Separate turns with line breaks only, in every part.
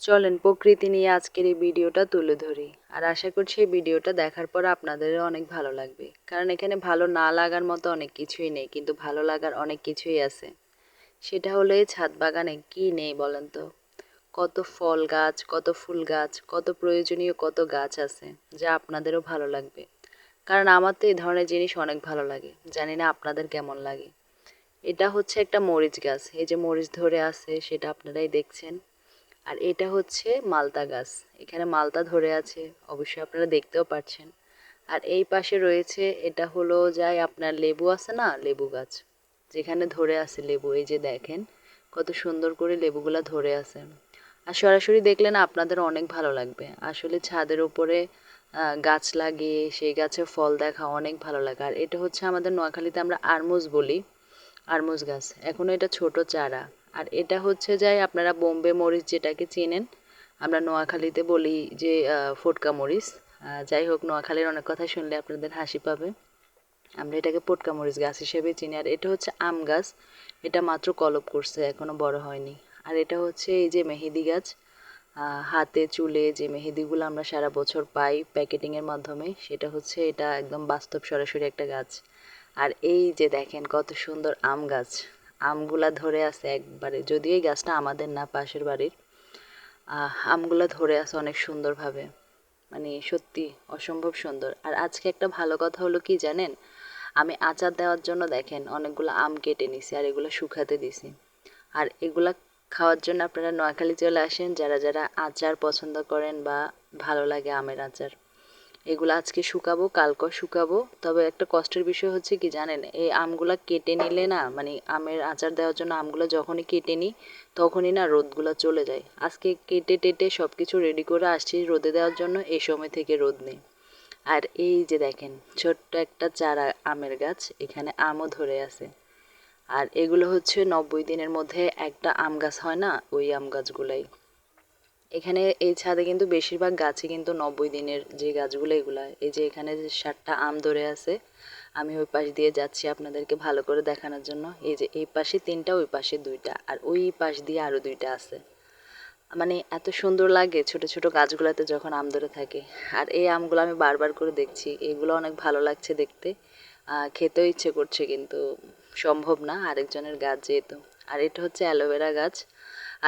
চলেন প্রকৃতি নিয়ে আজকের এই ভিডিওটা তুলে ধরি। আর আশা করছি এই ভিডিওটা দেখার পর আপনাদেরও অনেক ভালো লাগবে, কারণ এখানে ভালো না লাগার মতো অনেক কিছুই নেই, কিন্তু ভালো লাগার অনেক কিছুই আছে। সেটা হলো এই ছাদ বাগানে কি নেই বলেন তো? কত ফল গাছ, কত ফুল গাছ, কত প্রয়োজনীয় কত গাছ আছে, যা আপনাদেরও ভালো লাগবে। কারণ আমার তো এই ধরনের জিনিস অনেক ভালো লাগে, জানি না আপনাদের কেমন লাগে। এটা হচ্ছে একটা মরিচ গাছ, এই যে মরিচ ধরে আছে সেটা আপনারাই দেখছেন। আর এটা হচ্ছে মালতা গাছ, এখানে মালতা ধরে আছে, অবশ্যই আপনারা দেখতেও পাচ্ছেন। আর এই পাশে রয়েছে, এটা হলো যাই আপনার লেবু আছে না, লেবু গাছ, যেখানে ধরে আছে লেবু, এই যে দেখেন কত সুন্দর করে লেবুগুলা ধরে আছে। আর সরাসরি দেখলে না আপনাদের অনেক ভালো লাগবে। আসলে ছাদের উপরে গাছ লাগিয়ে সেই গাছের ফল দেখা অনেক ভালো লাগে। আর এটা হচ্ছে আমাদের নোয়াখালীতে আমরা আরমুজ বলি, আরমুজ গাছ, এখনো এটা ছোট চারা। আর এটা হচ্ছে যাই আপনারা বোম্বে মরিচ যেটাকে চেনেন, আমরা নোয়াখালীতে বলি যে ফটকা মরিচ। যাই হোক, নোয়াখালীর অনেক কথা শুনলে আপনাদের হাসি পাবে, আমরা এটাকে পটকা মরিচ গাছ হিসেবে চিনি। আর এটা হচ্ছে আম গাছ, এটা মাত্র কলপ করছে, এখনো বড় হয়নি। আর এটা হচ্ছে এই যে মেহেদি গাছ, হাতে চুলে যে মেহেদিগুলো আমরা সারা বছর পাই প্যাকেটিংয়ের মাধ্যমে, সেটা হচ্ছে এটা একদম বাস্তব সরাসরি একটা গাছ। আর এই যে দেখেন কত সুন্দর আম গাছ, আমগুলা ধরে আছে একবারে, যদিও এই গাছটা আমাদের না, পাশের বাড়ির। আমগুলা ধরে আছে অনেক সুন্দরভাবে, মানে সত্যি অসম্ভব সুন্দর। আর আজকে একটা ভালো কথা হলো কি জানেন, আমি আচার দেওয়ার জন্য দেখেন অনেকগুলো আম কেটে নিছি আর এগুলো শুকাতে দিছি। আর এগুলা খাওয়ার জন্য আপনারা নোয়াখালী চলে আসেন, যারা যারা আচার পছন্দ করেন বা ভালো লাগে আমের আচার। এগুলো আজকে শুকাবো, কালকেও শুকাবো। তবে একটা কষ্টের বিষয় হচ্ছে কি জানেন, এই আমগুলা কেটে নিলে না, মানে আমের আচার দেওয়ার জন্য আমগুলো যখনই কেটে নিই তখনই না রোদগুলো চলে যায়। আজকে কেটে টেটে সব কিছু রেডি করে আসছি রোদে দেওয়ার জন্য, এই সময় থেকে রোদ নেই। আর এই যে দেখেন ছোট্ট একটা চারা আমের গাছ, এখানে আমও ধরে আছে। আর এগুলো হচ্ছে 90 দিনের মধ্যে একটা আম গাছ হয় না, ওই আম গাছগুলাই। এখানে এই ছাদে কিন্তু বেশিরভাগ গাছই কিন্তু 90 দিনের যে গাছগুলো, এগুলা এই যে এখানে যে 7টা আম ধরে আছে। আমি ওই পাশ দিয়ে যাচ্ছি আপনাদেরকে ভালো করে দেখানোর জন্য। এই যে এই পাশে 3টা, ওই পাশে 2টা, আর ওই পাশ দিয়ে আরো 2টা আছে। মানে এত সুন্দর লাগে ছোট ছোট গাছগুলোতে যখন আম ধরে থাকে। আর এই আমগুলো আমি বারবার করে দেখছি, এগুলো অনেক ভালো লাগছে দেখতে। খেতেও ইচ্ছে করছে, কিন্তু সম্ভব না, আরেকজনের গাছ যেহেতু। আর এটা হচ্ছে অ্যালোভেরা গাছ।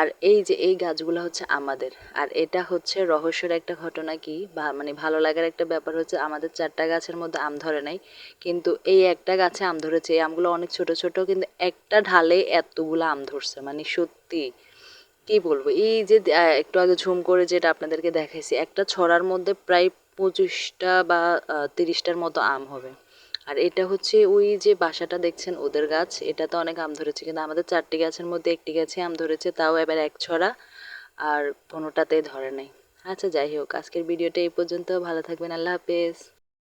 আর এই যে এই গাছগুলো হচ্ছে আমাদের। আর এটা হচ্ছে রহস্যের একটা ঘটনা কি বা মানে ভালো লাগার একটা ব্যাপার হচ্ছে, আমাদের 4টা গাছের মধ্যে আম ধরে নাই, কিন্তু এই একটা গাছে আম ধরেছে। এই আমগুলো অনেক ছোট ছোট, কিন্তু একটা ঢালে এতগুলো আম ধরছে, মানে সত্যি কি বলবো। এই যে একটু আগে ঝুম করে যেটা আপনাদেরকে দেখাইছি, একটা ছড়ার মধ্যে প্রায় 25টা বা 30টার মতো আম হবে। আর এটা হচ্ছে ওই যে বাসাটা দেখছেন ওদের গাছ, এটাতে অনেক আম ধরেছে, কিন্তু আমাদের 4টি গাছের মধ্যে একটি গাছে আম ধরেছে, তাও এবার এক ছড়া, আর কোনোটাতেই ধরে নাই। আচ্ছা যাই হোক, আজকের ভিডিওটা এই পর্যন্ত, ভালো থাকবেন, আল্লাহ হাফেজ।